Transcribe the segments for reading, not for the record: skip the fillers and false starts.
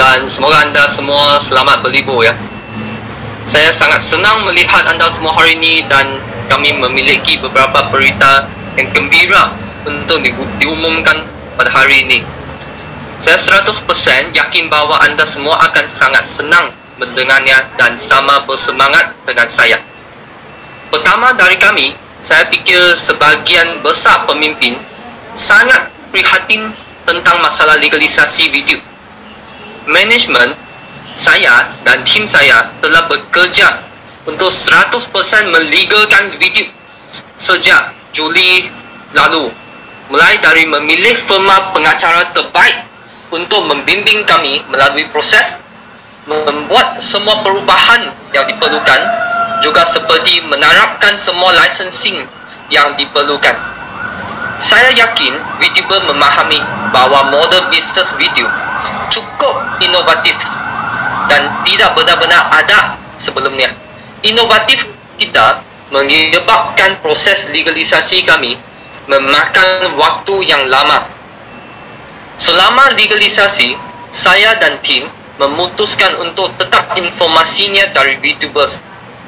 dan semoga anda semua selamat berlibur ya. Saya sangat senang melihat anda semua hari ini dan kami memiliki beberapa berita yang gembira untuk diumumkan pada hari ini. Saya 100% yakin bahawa anda semua akan sangat senang mendengarnya dan sama bersemangat dengan saya. Pertama dari kami, saya fikir sebahagian besar pemimpin sangat prihatin tentang masalah legalisasi video. Management saya dan tim saya telah bekerja untuk 100% melegalkan video sejak Juli lalu, mulai dari memilih firma pengacara terbaik untuk membimbing kami melalui proses, membuat semua perubahan yang diperlukan, juga seperti menerapkan semua licensing yang diperlukan. Saya yakin VTuber memahami bahawa model bisnes video cukup inovatif dan tidak benar-benar ada sebelumnya. Inovatif kita menyebabkan proses legalisasi kami memakan waktu yang lama. Selama legalisasi, saya dan tim memutuskan untuk tetap informasinya dari VTubers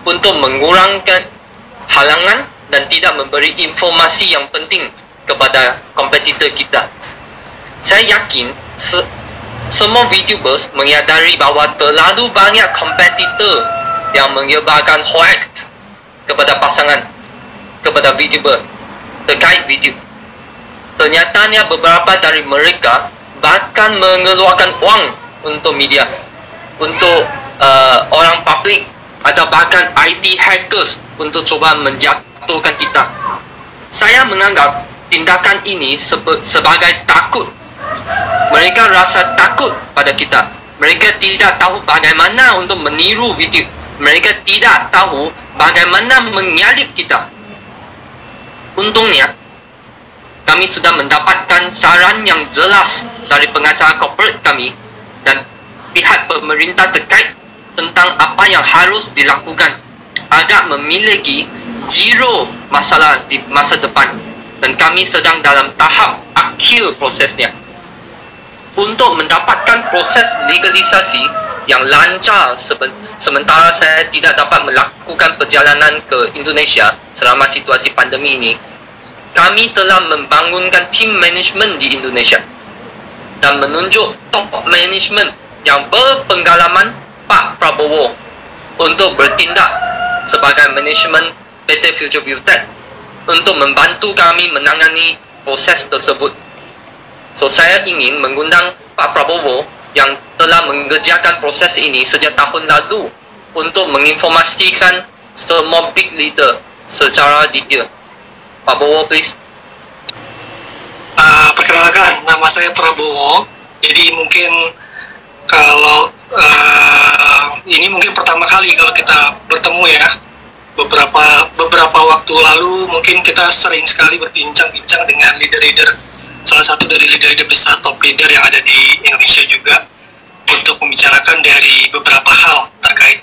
untuk mengurangkan halangan dan tidak memberi informasi yang penting kepada kompetitor kita. Saya yakin semua VTubers menyadari bahawa terlalu banyak kompetitor yang menyebarkan hoax kepada pasangan, kepada VTuber terkait video. Ternyatanya beberapa dari mereka bahkan mengeluarkan wang untuk media, untuk orang publik atau bahkan IT hackers untuk cuba menjatuhkan kita. Saya menganggap tindakan ini sebagai takut. Mereka rasa takut pada kita. Mereka tidak tahu bagaimana untuk meniru video. Mereka tidak tahu bagaimana menyalip kita. Untungnya, kami sudah mendapatkan saran yang jelas dari pengacara corporate kami dan pihak pemerintah terkait tentang apa yang harus dilakukan agar memiliki zero masalah di masa depan, dan kami sedang dalam tahap akhir prosesnya. Untuk mendapatkan proses legalisasi yang lancar sementara saya tidak dapat melakukan perjalanan ke Indonesia selama situasi pandemi ini, kami telah membangunkan tim management di Indonesia dan menunjuk top management yang berpengalaman Pak Prabowo untuk bertindak sebagai manajemen PT Future View Tech untuk membantu kami menangani proses tersebut. So, saya ingin mengundang Pak Prabowo yang telah mengerjakan proses ini sejak tahun lalu untuk menginformasikan semua big leader secara detail. Pak Prabowo, please. Perkenalkan, nama saya Prabowo. Jadi mungkin kalau ini mungkin pertama kali kalau kita bertemu ya. Beberapa waktu lalu mungkin kita sering sekali berbincang-bincang dengan leader-leader, salah satu dari leader-leader besar, top leader yang ada di Indonesia juga, untuk membicarakan dari beberapa hal terkait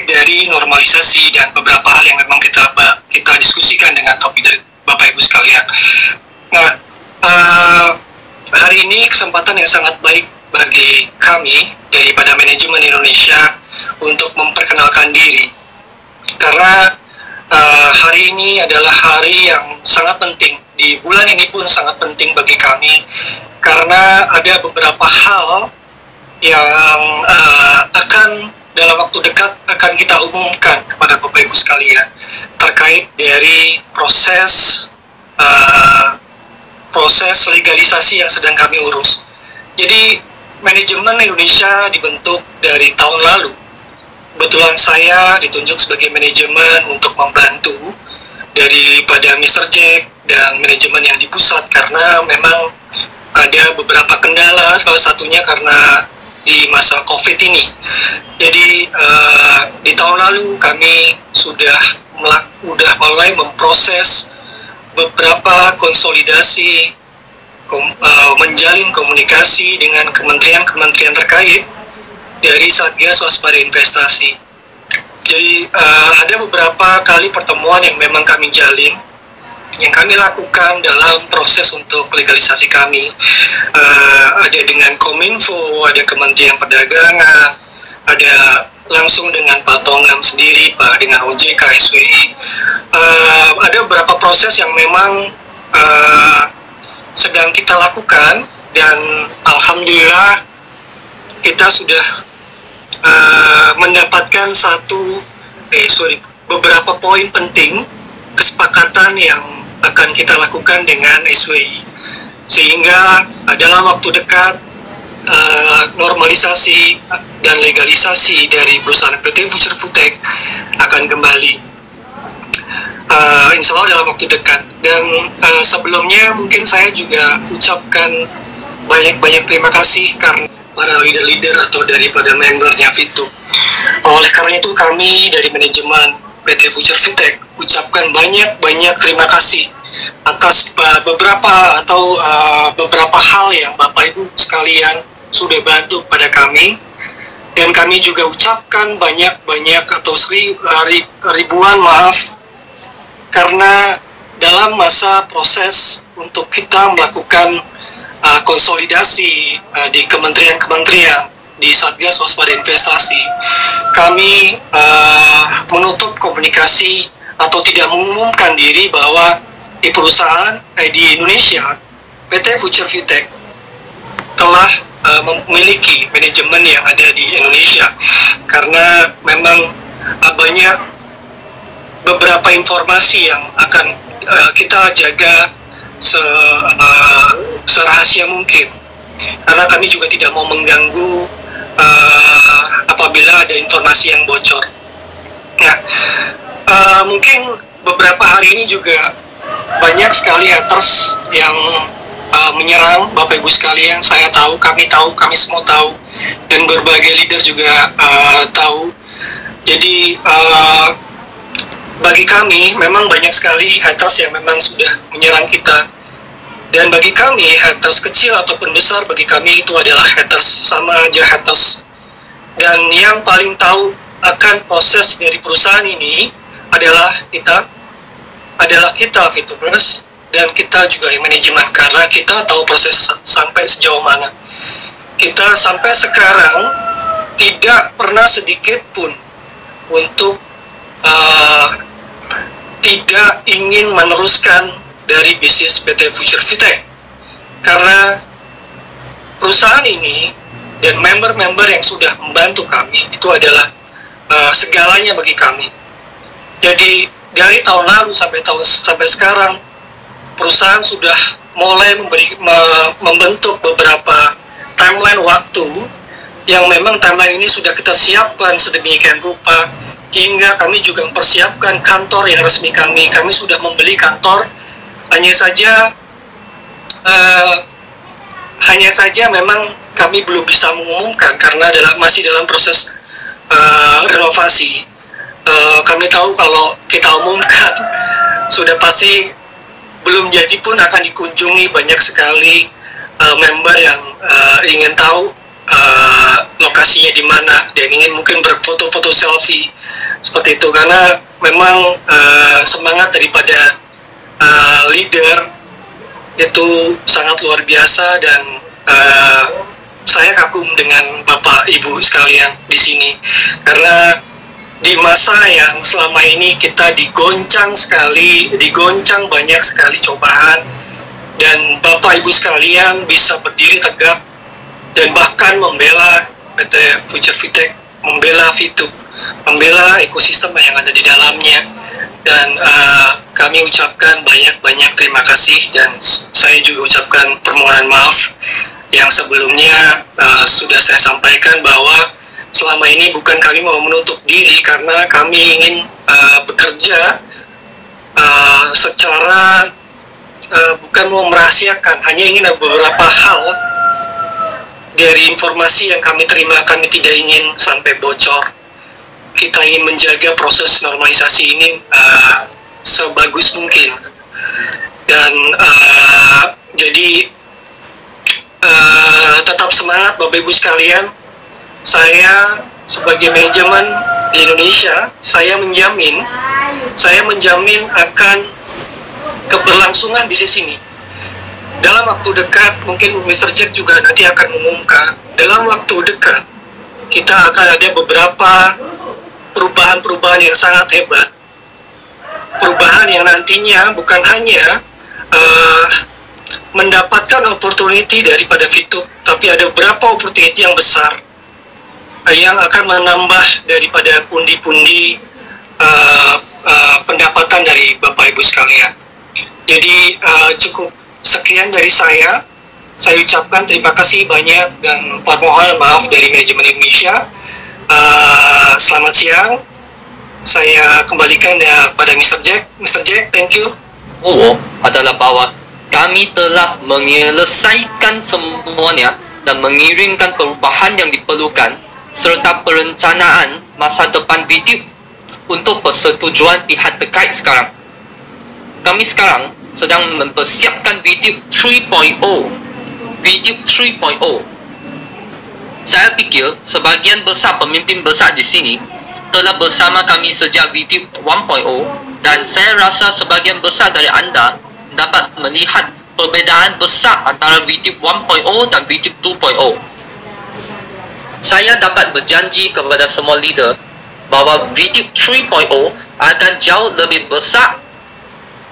dari normalisasi dan beberapa hal yang memang kita diskusikan dengan top leader Bapak Ibu sekalian. Nah, hari ini kesempatan yang sangat baik bagi kami daripada manajemen Indonesia untuk memperkenalkan diri, karena hari ini adalah hari yang sangat penting. Di bulan ini pun sangat penting bagi kami karena ada beberapa hal yang akan dalam waktu dekat akan kita umumkan kepada Bapak Ibu sekalian terkait dari proses legalisasi yang sedang kami urus. Jadi manajemen Indonesia dibentuk dari tahun lalu. Kebetulan saya ditunjuk sebagai manajemen untuk membantu daripada Mr. Jack dan manajemen yang di pusat, karena memang ada beberapa kendala, salah satunya karena di masa COVID ini. Jadi di tahun lalu kami sudah mulai memproses beberapa konsolidasi, menjalin komunikasi dengan kementerian-kementerian terkait dari Satgas Waspada Investasi. Jadi ada beberapa kali pertemuan yang memang kami jalin, yang kami lakukan dalam proses untuk legalisasi kami. Ada dengan dengan Kominfo, ada Kementerian Perdagangan, ada langsung dengan Pak Tongam sendiri, Pak dengan OJK, SWI. Ada beberapa proses yang memang sedang kita lakukan, dan alhamdulillah kita sudah mendapatkan beberapa poin penting kesepakatan yang akan kita lakukan dengan SWI, sehingga dalam waktu dekat normalisasi dan legalisasi dari perusahaan PT Future Foodtech akan kembali, insya Allah dalam waktu dekat. Dan sebelumnya mungkin saya juga ucapkan banyak terima kasih karena para leader-leader atau daripada membernya Fitu. Oleh karena itu kami dari manajemen PT Future Foodtech ucapkan banyak terima kasih atas beberapa hal yang Bapak Ibu sekalian sudah bantu pada kami, dan kami juga ucapkan banyak atau ribuan maaf karena dalam masa proses untuk kita melakukan konsolidasi di kementerian di Satgas Waspada Investasi, kami menutup komunikasi atau tidak mengumumkan diri bahwa di perusahaan di Indonesia PT Future Foodtech telah memiliki manajemen yang ada di Indonesia, karena memang banyak beberapa informasi yang akan kita jaga serahasia mungkin, karena kami juga tidak mau mengganggu apabila ada informasi yang bocor. Nah, mungkin beberapa hari ini juga banyak sekali haters yang menyerang Bapak Ibu sekalian. Saya tahu, kami semua tahu, dan berbagai leader juga tahu. Jadi bagi kami memang banyak sekali haters yang memang sudah menyerang kita, dan bagi kami haters kecil ataupun besar, bagi kami itu adalah haters, sama aja haters. Dan yang paling tahu akan proses dari perusahaan ini adalah kita Fitubers, dan kita juga yang manajemen, karena kita tahu proses sampai sejauh mana. Kita sampai sekarang tidak pernah sedikit pun untuk tidak ingin meneruskan dari bisnis PT Future Foodtech, karena perusahaan ini dan member-member yang sudah membantu kami itu adalah segalanya bagi kami. Jadi dari tahun lalu sampai sekarang, perusahaan sudah mulai membentuk beberapa timeline waktu yang memang timeline ini sudah kita siapkan sedemikian rupa, hingga kami juga mempersiapkan kantor yang resmi kami. Kami sudah membeli kantor, hanya saja memang kami belum bisa mengumumkan karena masih dalam proses renovasi. Kami tahu kalau kita umumkan sudah pasti belum jadi pun akan dikunjungi banyak sekali member yang ingin tahu lokasinya di mana, dan ingin mungkin berfoto-foto selfie seperti itu, karena memang semangat daripada leader itu sangat luar biasa. Dan saya kagum dengan Bapak Ibu sekalian di sini, karena di masa yang selama ini kita digoncang banyak sekali cobaan, dan Bapak Ibu sekalian bisa berdiri tegak dan bahkan membela PT Future Foodtech, membela Fitu, membela ekosistem yang ada di dalamnya. Dan kami ucapkan banyak terima kasih, dan saya juga ucapkan permohonan maaf yang sebelumnya sudah saya sampaikan bahwa selama ini bukan kami mau menutup diri, karena kami ingin bekerja secara bukan mau merahasiakan, hanya ingin ada beberapa hal dari informasi yang kami terima, kami tidak ingin sampai bocor. Kita ingin menjaga proses normalisasi ini sebagus mungkin, dan jadi tetap semangat Bapak Ibu sekalian. Saya sebagai manajemen di Indonesia, saya menjamin akan keberlangsungan bisnis ini. dalam waktu dekat, mungkin Mr. Jack juga nanti akan mengumumkan, dalam waktu dekat kita akan ada beberapa perubahan-perubahan yang sangat hebat, perubahan yang nantinya bukan hanya mendapatkan opportunity daripada VTube, tapi ada beberapa opportunity yang besar yang akan menambah daripada pundi-pundi pendapatan dari Bapak Ibu sekalian. Jadi cukup sekian dari saya. Saya ucapkan terima kasih banyak dan permohonan maaf dari manajemen Indonesia. Selamat siang. Saya kembalikan pada Mr. Jack. Mr. Jack, thank you. Adalah bahwa kami telah menyelesaikan semuanya dan mengirimkan perubahan yang diperlukan serta perencanaan masa depan VTube untuk persetujuan pihak terkait sekarang. Kami sekarang sedang mempersiapkan VTube 3.0. VTube 3.0. Saya fikir sebahagian besar pemimpin besar di sini telah bersama kami sejak VTube 1.0 dan saya rasa sebahagian besar dari anda dapat melihat perbezaan besar antara VTube 1.0 dan VTube 2.0. Saya dapat berjanji kepada semua leader bahawa VTube 3.0 akan jauh lebih besar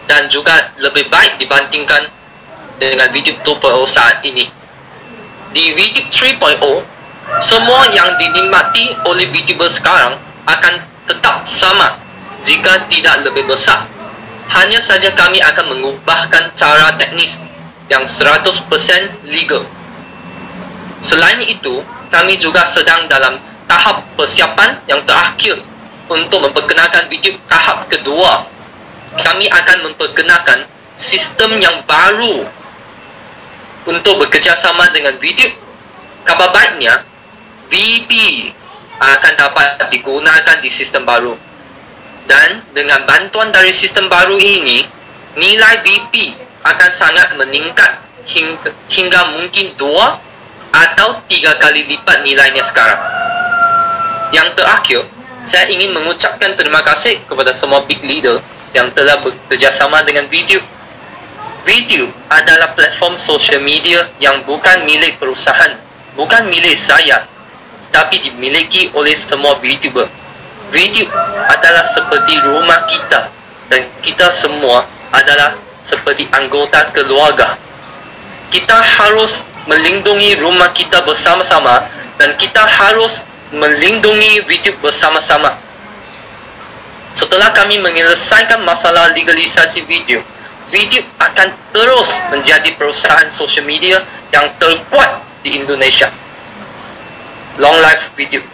dan juga lebih baik dibandingkan dengan VTube 2.0 saat ini. Di VTube 3.0, semua yang dinikmati oleh VTuber sekarang akan tetap sama jika tidak lebih besar. Hanya saja kami akan mengubahkan cara teknis yang 100% legal. Selain itu, kami juga sedang dalam tahap persiapan yang terakhir untuk memperkenalkan VTube tahap kedua. Kami akan memperkenalkan sistem yang baru untuk bekerjasama dengan VTube. Kabar baiknya, VP akan dapat digunakan di sistem baru. Dan dengan bantuan dari sistem baru ini, nilai VP akan sangat meningkat hingga mungkin 2 atau 3 kali lipat nilainya sekarang. Yang terakhir, saya ingin mengucapkan terima kasih kepada semua big leader yang telah bekerjasama dengan VTube. VTube adalah platform social media yang bukan milik perusahaan, bukan milik saya, tapi dimiliki oleh semua VTuber. VTube adalah seperti rumah kita dan kita semua adalah seperti anggota keluarga. Kita harus melindungi rumah kita bersama-sama dan kita harus melindungi VTube bersama-sama. Setelah kami menyelesaikan masalah legalisasi video, VTube akan terus menjadi perusahaan social media yang terkuat di Indonesia. Long life VTube.